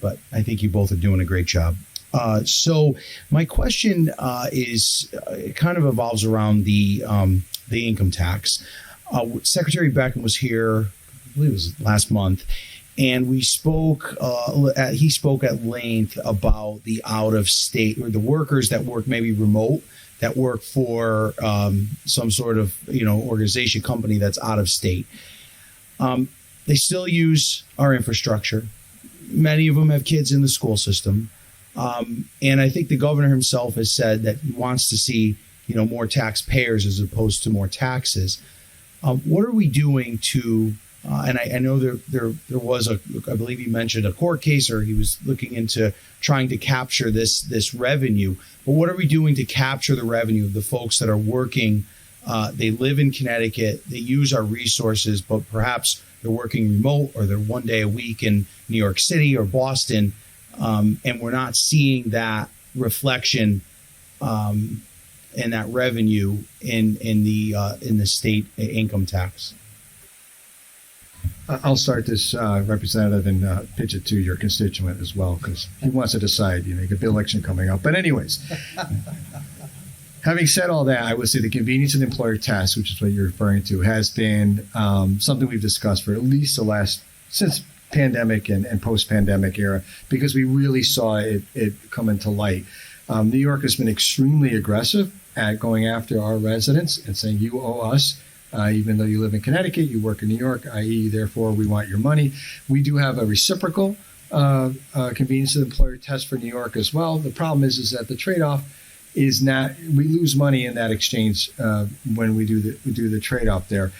but I think you both are doing a great job. So my question is it kind of evolves around the income tax. Secretary Boughton was here, I believe it was last month, and we spoke. He spoke at length about the out of state or the workers that work maybe remote, that work for some sort of organization, company that's out of state. They still use our infrastructure. Many of them have kids in the school system. And I think the governor himself has said that he wants to see, more taxpayers as opposed to more taxes. What are we doing to, and I know there was I believe he mentioned a court case, or he was looking into trying to capture this revenue. But what are we doing to capture the revenue of the folks that are working? They live in Connecticut, they use our resources, but perhaps they're working remote, or they're one day a week in New York City or Boston. And we're not seeing that reflection and that revenue in the state income tax. I'll start this, Representative, and pitch it to your constituent as well, because he wants to decide. You got the election coming up. But anyways, having said all that, I would say the convenience of the employer test, which is what you're referring to, has been something we've discussed for at least since pandemic and post-pandemic era, because we really saw it come into light. New York has been extremely aggressive at going after our residents and saying, you owe us, even though you live in Connecticut, you work in New York, i.e., therefore, we want your money. We do have a reciprocal convenience of the employer test for New York as well. The problem is that the trade-off is not, we lose money in that exchange when we do the trade-off there.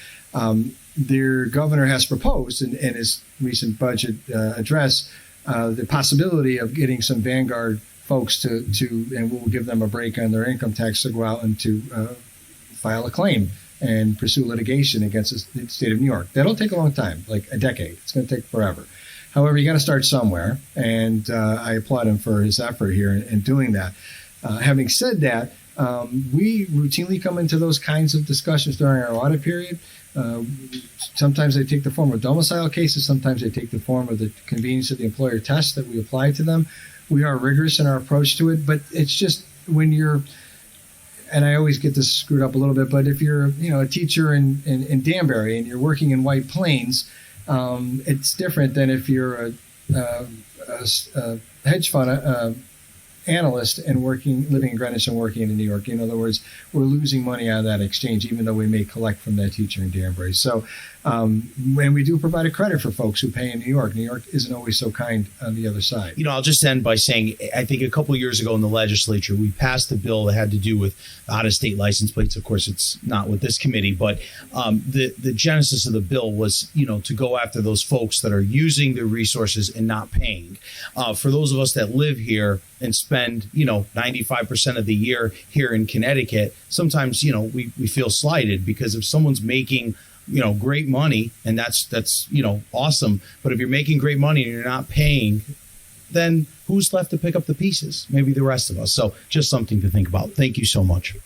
Their governor has proposed in his recent budget address the possibility of getting some Vanguard folks to and we'll give them a break on their income tax to go out and to file a claim and pursue litigation against the state of New York. That'll take a long time, like a decade. It's going to take forever. However, you got to start somewhere, and I applaud him for his effort here in doing that. Having said that, we routinely come into those kinds of discussions during our audit period. Sometimes they take the form of domicile cases. Sometimes they take the form of the convenience of the employer test that we apply to them. We are rigorous in our approach to it, but it's just when you're, and I always get this screwed up a little bit, but if you're, a teacher in Danbury and you're working in White Plains, it's different than if you're a hedge fund analyst and living in Greenwich and working in New York. In other words, we're losing money out of that exchange, even though we may collect from that teacher in Danbury. So when we do provide a credit for folks who pay in New York isn't always so kind on the other side. I'll just end by saying, I think a couple of years ago in the legislature, we passed a bill that had to do with out-of-state license plates. Of course, it's not with this committee, but the genesis of the bill was, to go after those folks that are using their resources and not paying. For those of us that live here and spend, 95% of the year here in Connecticut, sometimes, we feel slighted, because if someone's making, great money, and that's awesome. But if you're making great money and you're not paying, then who's left to pick up the pieces? Maybe the rest of us. So just something to think about. Thank you so much.